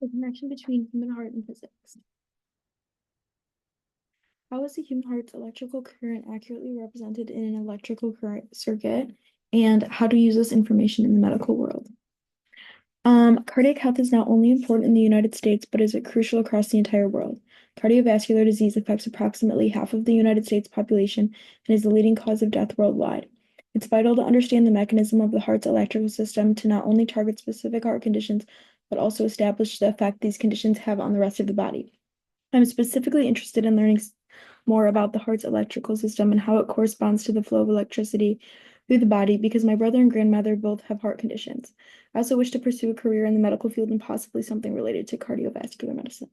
The connection between human heart and physics. How is the human heart's electrical current accurately represented in an electrical current circuit? And how to use this information in the medical world? Cardiac health is not only important in the United States, but is crucial across the entire world. Cardiovascular disease affects approximately half of the United States population and is the leading cause of death worldwide. It's vital to understand the mechanism of the heart's electrical system to not only target specific heart conditions, but also establish the effect these conditions have on the rest of the body. I'm specifically interested in learning more about the heart's electrical system and how it corresponds to the flow of electricity through the body because my brother and grandmother both have heart conditions. I also wish to pursue a career in the medical field and possibly something related to cardiovascular medicine.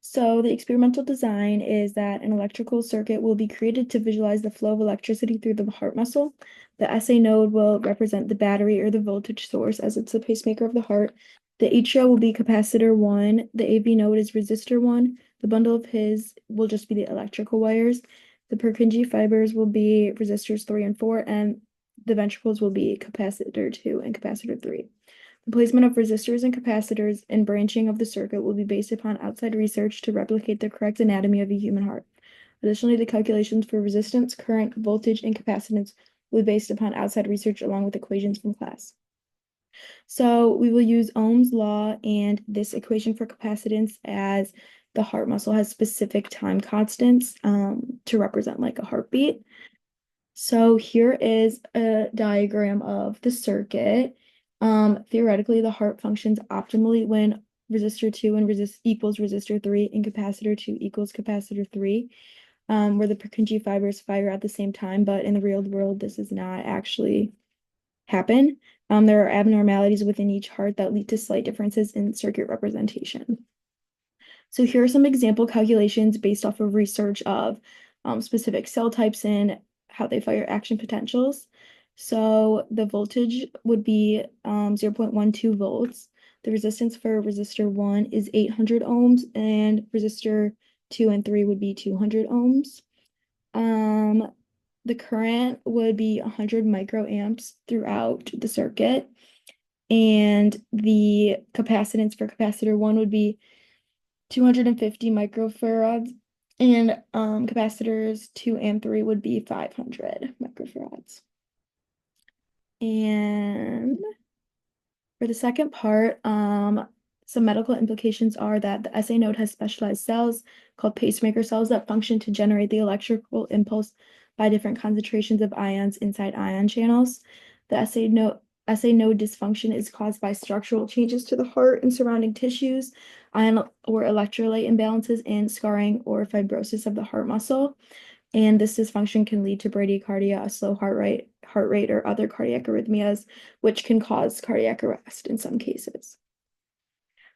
So the experimental design is that an electrical circuit will be created to visualize the flow of electricity through the heart muscle. The SA node will represent the battery or the voltage source as it's the pacemaker of the heart. The atria will be capacitor 1. The AV node is resistor 1. The bundle of his will just be the electrical wires. The Purkinje fibers will be resistors 3 and 4, and the ventricles will be capacitor 2 and capacitor 3. The placement of resistors and capacitors and branching of the circuit will be based upon outside research to replicate the correct anatomy of a human heart. Additionally, the calculations for resistance, current, voltage, and capacitance will be based upon outside research along with equations from class. So we will use Ohm's law and this equation for capacitance as the heart muscle has specific time constants to represent like a heartbeat. So here is a diagram of the circuit. Theoretically, the heart functions optimally when resistor 2 and equals resistor 3 and capacitor 2 equals capacitor 3, where the Purkinje fibers fire at the same time, but in the real world, this does not actually happen. There are abnormalities within each heart that lead to slight differences in circuit representation. So here are some example calculations based off of research of specific cell types and how they fire action potentials. So the voltage would be 0.12 volts. The resistance for resistor 1 is 800 ohms, and resistor 2 and 3 would be 200 ohms. The current would be 100 microamps throughout the circuit, and the capacitance for capacitor 1 would be 250 microfarads, and capacitors 2 and 3 would be 500 microfarads. And for the second part, some medical implications are that the SA node has specialized cells called pacemaker cells that function to generate the electrical impulse by different concentrations of ions inside ion channels. The SA node dysfunction is caused by structural changes to the heart and surrounding tissues, ion or electrolyte imbalances, and scarring or fibrosis of the heart muscle. And this dysfunction can lead to bradycardia, a slow heart rate, or other cardiac arrhythmias, which can cause cardiac arrest in some cases.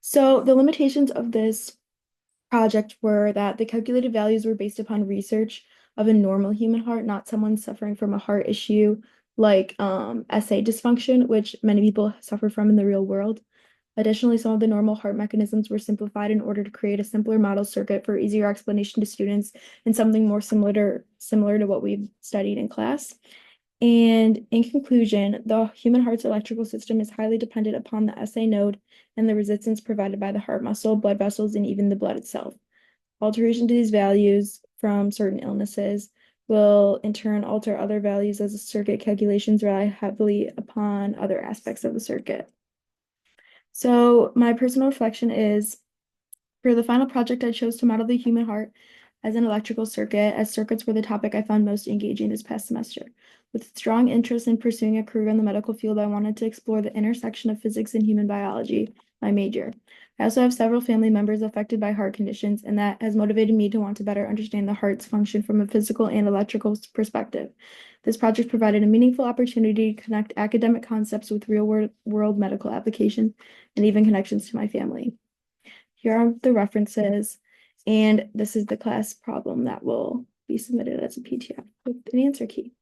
So the limitations of this project were that the calculated values were based upon research of a normal human heart, not someone suffering from a heart issue like SA dysfunction, which many people suffer from in the real world. Additionally, some of the normal heart mechanisms were simplified in order to create a simpler model circuit for easier explanation to students and something more similar to what we've studied in class. And in conclusion, the human heart's electrical system is highly dependent upon the SA node and the resistance provided by the heart muscle, blood vessels, and even the blood itself. Alteration to these values from certain illnesses will in turn alter other values as the circuit calculations rely heavily upon other aspects of the circuit. So my personal reflection is, for the final project, I chose to model the human heart as an electrical circuit, as circuits were the topic I found most engaging this past semester. With strong interest in pursuing a career in the medical field, I wanted to explore the intersection of physics and human biology, my major. I also have several family members affected by heart conditions, and that has motivated me to want to better understand the heart's function from a physical and electrical perspective. This project provided a meaningful opportunity to connect academic concepts with real-world medical application and even connections to my family. Here are the references, and this is the class problem that will be submitted as a PDF with an answer key.